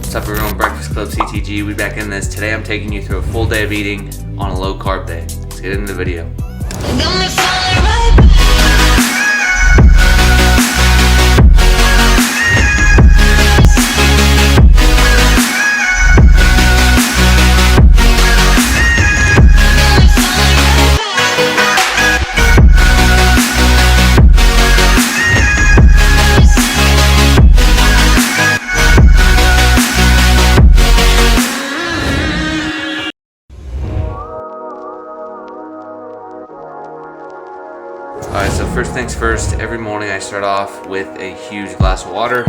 What's up everyone, Breakfast Club CTG, we back in this. Today I'm taking you through a full day of eating on a low carb day. Let's get into the video. Alright, so first things first, every morning I start off with a huge glass of water.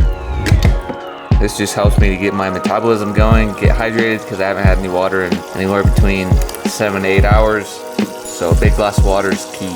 This just helps me to get my metabolism going, get hydrated, because I haven't had any water in anywhere between 7 to 8 hours. So a big glass of water is key.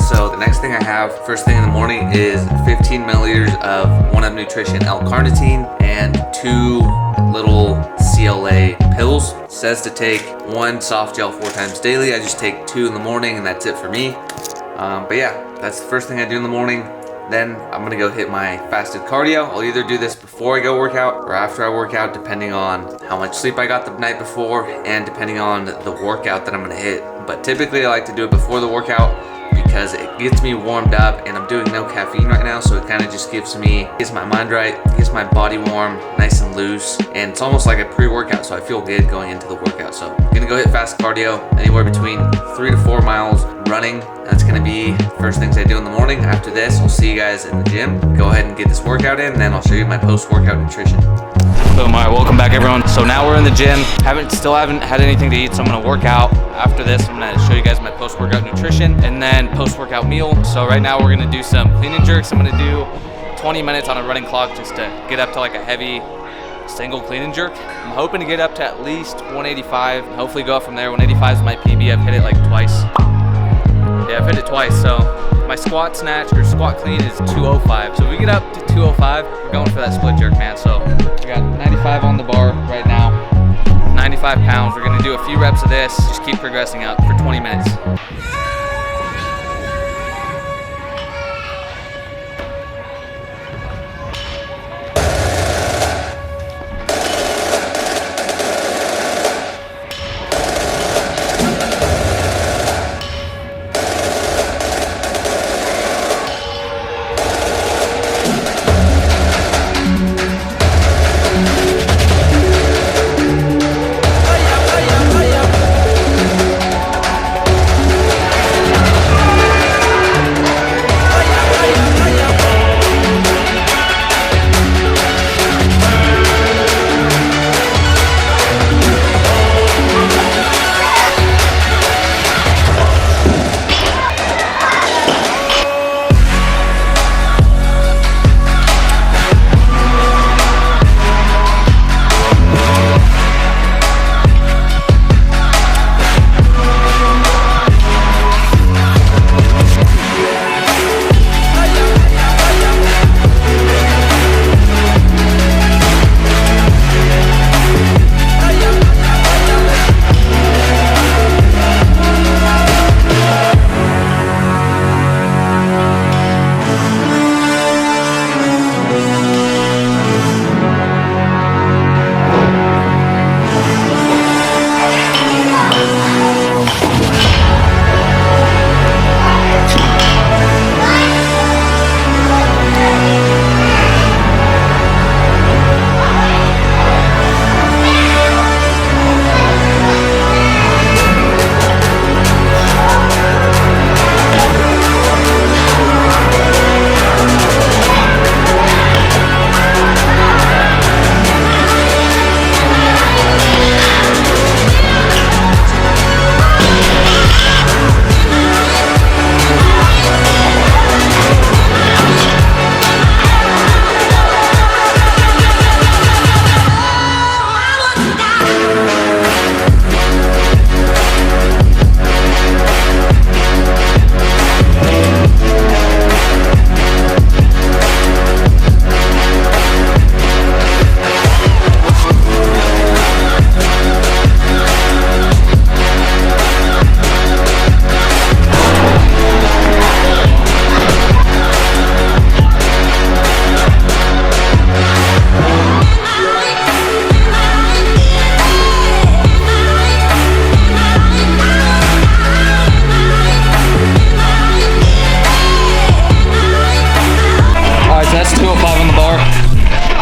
So the next thing I have, first thing in the morning, is 15 milliliters of 1UP Nutrition L-carnitine and 2 little CLA pills. It says to take 1 soft gel 4 times daily. I just take 2 in the morning and that's it for me. But yeah, that's the first thing I do in the morning. Then I'm gonna go hit my fasted cardio. I'll either do this before I go work out or after I work out, depending on how much sleep I got the night before and depending on the workout that I'm gonna hit. But typically I like to do it before the workout, because it gets me warmed up, and I'm doing no caffeine right now, so it kind of just gets my mind right, gets my body warm, nice and loose, and it's almost like a pre-workout, so I feel good going into the workout. So I'm gonna go hit fast cardio, anywhere between 3 to 4 miles running. That's gonna be the first things I do in the morning. After this, I'll see you guys in the gym. Go ahead and get this workout in, and then I'll show you my post-workout nutrition. Boom, all right, welcome back everyone. So now we're in the gym. Still haven't had anything to eat, so I'm gonna work out. After this, I'm gonna show you guys my post-workout nutrition and then post-workout meal. So right now we're gonna do some clean and jerks. I'm gonna do 20 minutes on a running clock just to get up to like a heavy single clean and jerk. I'm hoping to get up to at least 185, and hopefully go up from there. 185 is my PB, I've hit it like twice. Yeah, I've hit it twice, so my squat snatch or squat clean is 205. So if we get up to 205, we're going for that split jerk, man. So we got 95 on the bar right now, 95 pounds. We're gonna do a few reps of this, just keep progressing up for 20 minutes.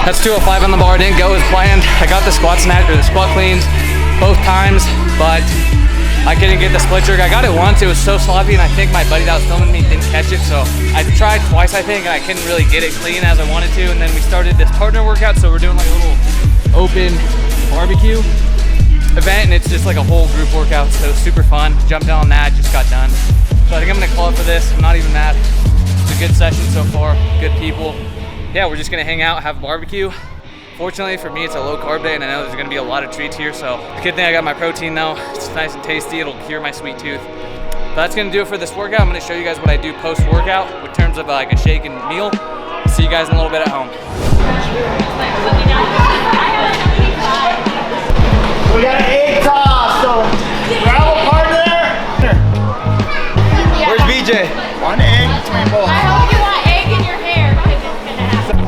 That's 205 on the bar. Didn't go as planned. I got the squat snatch or the squat cleans both times, but I couldn't get the split jerk. I got it once. It was so sloppy, and I think my buddy that was filming me didn't catch it. So I tried twice, I think, and I couldn't really get it clean as I wanted to. And then we started this partner workout. So we're doing like a little open barbecue event, and it's just like a whole group workout. So it's super fun. Jumped on that, just got done. So I think I'm gonna call it for this. I'm not even mad. It's a good session so far. Good people. Yeah, we're just gonna hang out, have a barbecue. Fortunately for me, it's a low carb day, and I know there's gonna be a lot of treats here. So the good thing, I got my protein though. It's nice and tasty. It'll cure my sweet tooth. But that's gonna do it for this workout. I'm gonna show you guys what I do post workout in terms of like a shake and meal. See you guys in a little bit at home. We got an egg toss, so grab a partner. Where's BJ? One egg between both. I hope you want egg in your hair because it's gonna happen.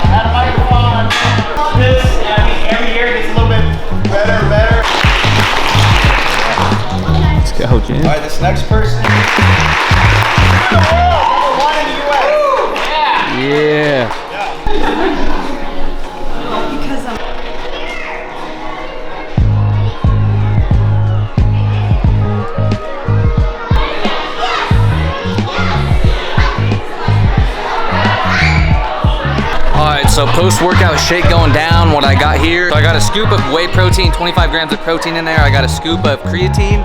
I had a microphone. This, I mean, every year gets a little bit better and better. Let's go, Jim. All right, this next person. Number 1 in the US. Yeah. So post-workout shake going down. What I got here, so I got a scoop of whey protein, 25 grams of protein in there. I got a scoop of creatine.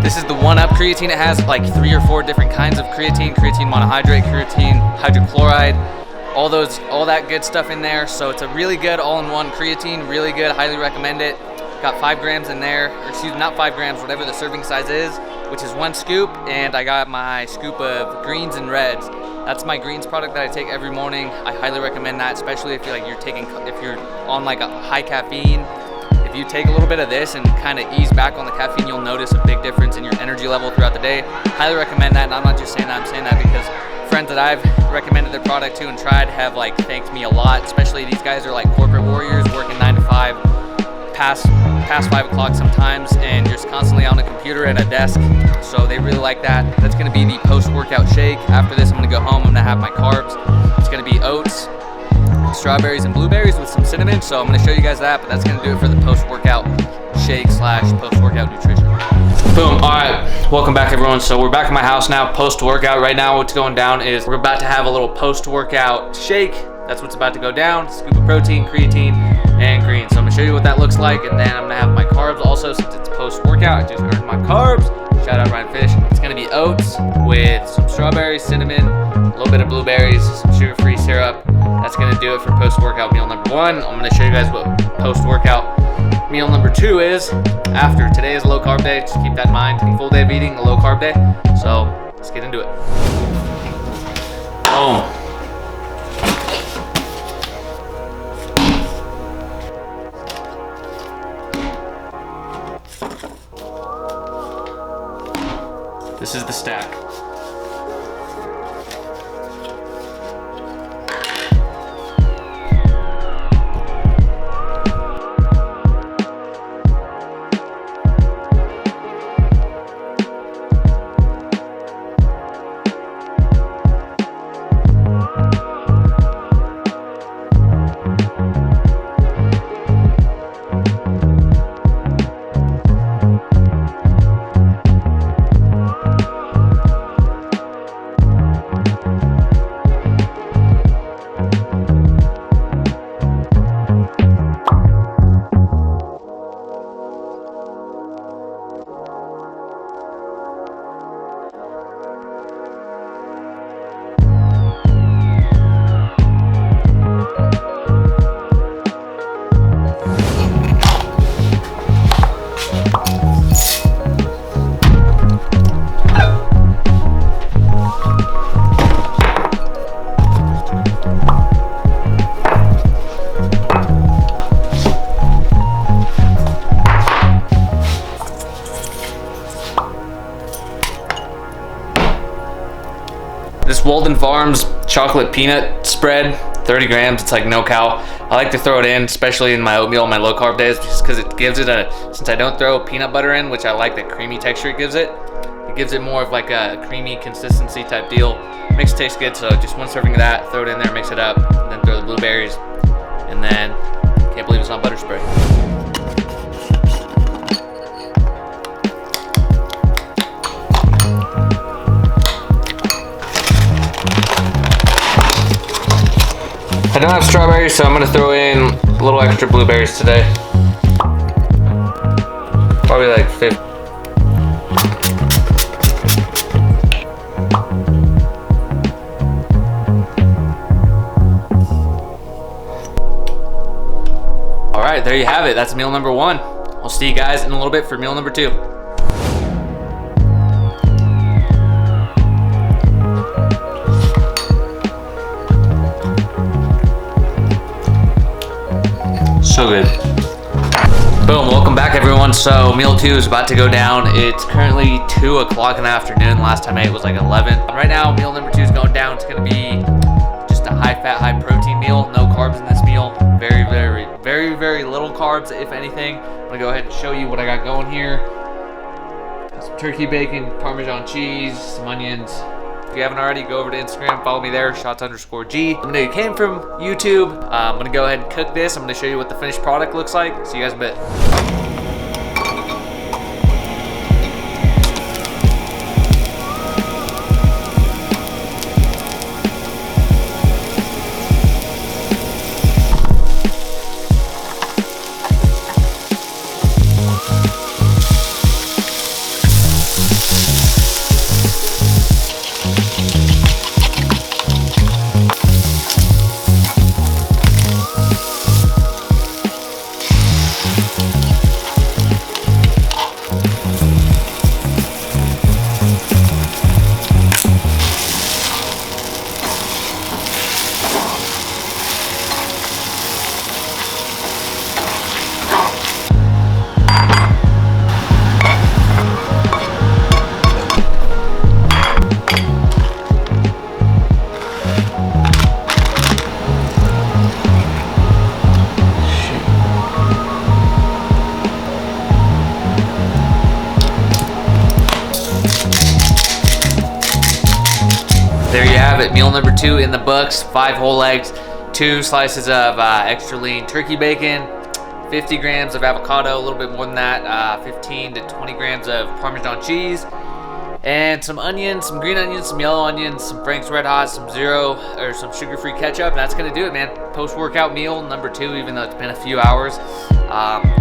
This is the 1-Up creatine. It has like 3 or 4 different kinds of creatine monohydrate, creatine hydrochloride, all that good stuff in there. So it's a really good all-in-one creatine, really good, highly recommend it. Got 5 grams in there, or excuse me, not 5 grams, whatever the serving size is, which is 1 scoop. And I got my scoop of greens and reds. That's my greens product that I take every morning. I highly recommend that, especially if you're on like a high caffeine. If you take a little bit of this and kind of ease back on the caffeine, you'll notice a big difference in your energy level throughout the day. Highly recommend that, and I'm not just saying that, I'm saying that because friends that I've recommended their product to and tried have like thanked me a lot, especially these guys are like corporate warriors working 9 to 5, past 5 o'clock sometimes, and you're just constantly on a computer at a desk. So they really like that. That's gonna be the post-workout shake. After this, I'm gonna go home, I'm gonna have my carbs. It's gonna be oats, strawberries, and blueberries with some cinnamon. So I'm gonna show you guys that, but that's gonna do it for the post-workout shake / post-workout nutrition. Boom, all right, welcome back everyone. So we're back at my house now, post-workout. Right now what's going down is we're about to have a little post-workout shake. That's what's about to go down. Scoop of protein, creatine, and green. So I'm gonna show you what that looks like, and then I'm gonna have my carbs also since it's post-workout. I just earned my carbs. Shout out Ryan Fish. It's gonna be oats with some strawberries, cinnamon, a little bit of blueberries, some sugar-free syrup. That's gonna do it for post-workout meal number 1. I'm gonna show you guys what post-workout meal number 2 is. After today is a low carb day, just keep that in mind. Full day of eating, a low carb day. So let's get into it. Boom. This is the stack. This Walden Farms chocolate peanut spread, 30 grams, it's like no cow. I like to throw it in, especially in my oatmeal on my low carb days, just because it gives it since I don't throw peanut butter in, which I like the creamy texture it gives it more of like a creamy consistency type deal. Makes it taste good, so just 1 serving of that, throw it in there, mix it up, and then throw the blueberries, and then can't believe it's not butter spray. I don't have strawberries, so I'm gonna throw in a little extra blueberries today. Probably like 50. All right, there you have it. That's meal number 1. I'll see you guys in a little bit for meal number 2. So good. Boom, welcome back everyone. So meal 2 is about to go down. It's currently 2 o'clock in the afternoon. Last time I ate was like 11. Right now, meal number 2 is going down. It's gonna be just a high fat, high protein meal. No carbs in this meal. Very little carbs, if anything. I'm gonna go ahead and show you what I got going here. Got some turkey bacon, Parmesan cheese, some onions. If you haven't already, go over to Instagram, follow me there, shots_G. Let me know you came from YouTube. I'm gonna go ahead and cook this. I'm gonna show you what the finished product looks like. See you guys in a bit. There you have it, meal number 2 in the books. 5 whole eggs, 2 slices of extra lean turkey bacon, 50 grams of avocado, a little bit more than that, 15 to 20 grams of Parmesan cheese, and some onions, some green onions, some yellow onions, some Frank's Red Hot, some some sugar-free ketchup. And that's gonna do it, man. Post-workout meal number 2, even though it's been a few hours.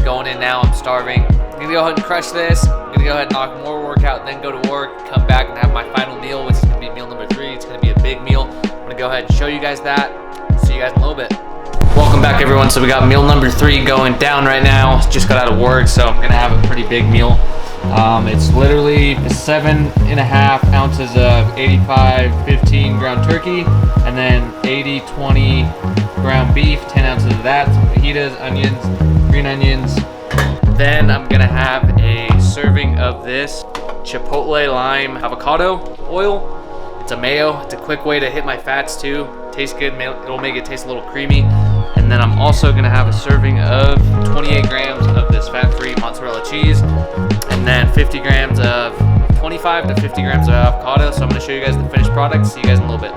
Going in now, I'm starving. I'm gonna go ahead and crush this. I'm gonna go ahead and knock more workout, then go to work, come back and have my final meal, which is gonna be meal number 3. It's gonna be a big meal. I'm gonna go ahead and show you guys that. See you guys in a little bit. Welcome back everyone. So we got meal number 3 going down right now. Just got out of work, so I'm gonna have a pretty big meal. It's literally 7.5 ounces of 85-15 ground turkey, and then 80-20 ground beef, 10 ounces of that, some fajitas, onions, green onions. Then I'm gonna have a serving of this chipotle lime avocado oil. It's a mayo. It's a quick way to hit my fats too. Tastes good. It'll make it taste a little creamy. And then I'm also gonna have a serving of 28 grams of this fat-free mozzarella cheese, and then 50 grams of 25 to 50 grams of avocado. So I'm gonna show you guys the finished product. See you guys in a little bit.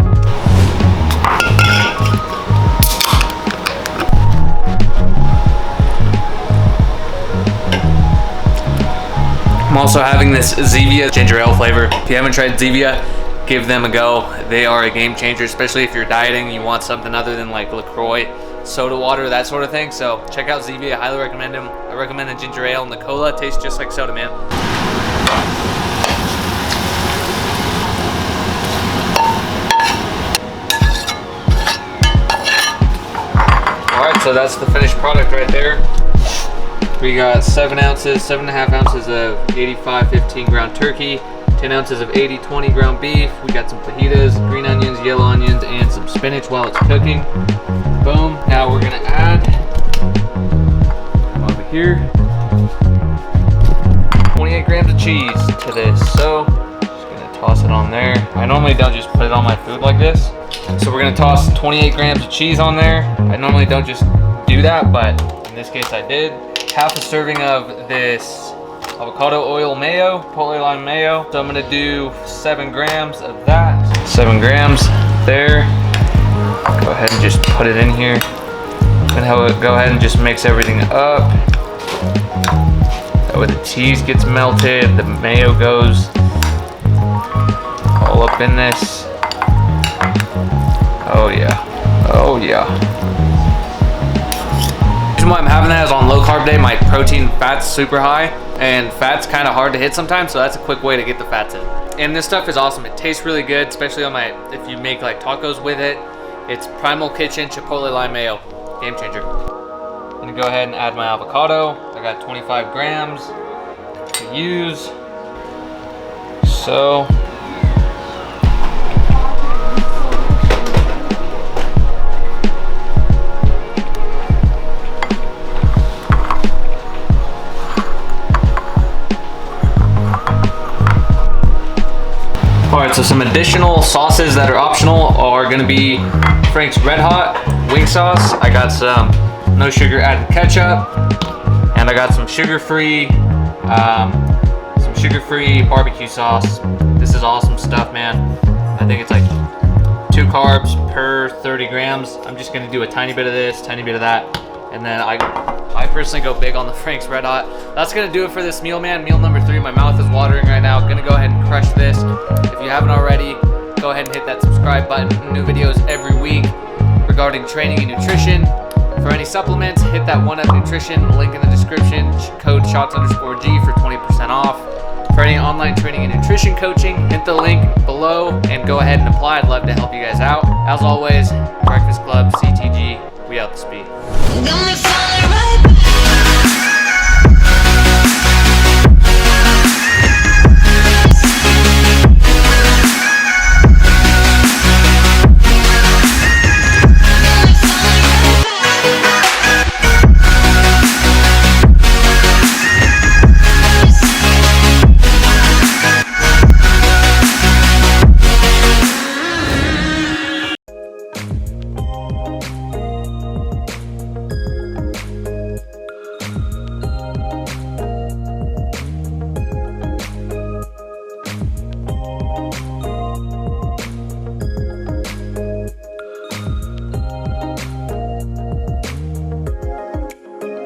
I'm also having this Zevia ginger ale flavor. If you haven't tried Zevia, give them a go. They are a game changer, especially if you're dieting and you want something other than like LaCroix, soda water, that sort of thing. So check out Zevia. I highly recommend them. I recommend the ginger ale, and the cola tastes just like soda, man. Alright, so that's the finished product right there. We got 7.5 ounces of 85-15 ground turkey, 10 ounces of 80-20 ground beef. We got some fajitas, green onions, yellow onions, and some spinach while it's cooking. Boom. Now we're gonna add, come over here, 28 grams of cheese to this. So just gonna toss it on there. I normally don't just put it on my food like this. So we're gonna toss 28 grams of cheese on there. I normally don't just do that, but in this case I did. Half a serving of this avocado oil mayo, chipotle lime mayo. So I'm gonna do 7 grams of that. 7 grams there. Go ahead and just put it in here. And go ahead and just mix everything up. That way the cheese gets melted, the mayo goes all up in this. Oh yeah, oh yeah. The reason why I'm having that is on low carb day, my protein fat's super high, and fat's kind of hard to hit sometimes, so that's a quick way to get the fats in. And this stuff is awesome. It tastes really good, especially on if you make like tacos with it. It's Primal Kitchen Chipotle Lime Mayo. Game changer. I'm gonna go ahead and add my avocado. I got 25 grams to use. So. Alright, so some additional sauces that are optional are gonna be Frank's Red Hot wing sauce. I got some no sugar added ketchup, and I got some sugar-free barbecue sauce. This is awesome stuff, man. I think it's like 2 carbs per 30 grams. I'm just gonna do a tiny bit of this, tiny bit of that, and then I personally go big on the Frank's Red Hot. That's gonna do it for this meal, man. Meal number 3. My mouth is watering right now. Gonna go ahead and crush this. If you haven't already, go ahead and hit that subscribe button. New videos every week regarding training and nutrition. For any supplements, hit that 1UP Nutrition link in the description. Code SHOTS_G for 20% off. For any online training and nutrition coaching, hit the link below and go ahead and apply. I'd love to help you guys out. As always, Breakfast Club, CTG, we out the speed.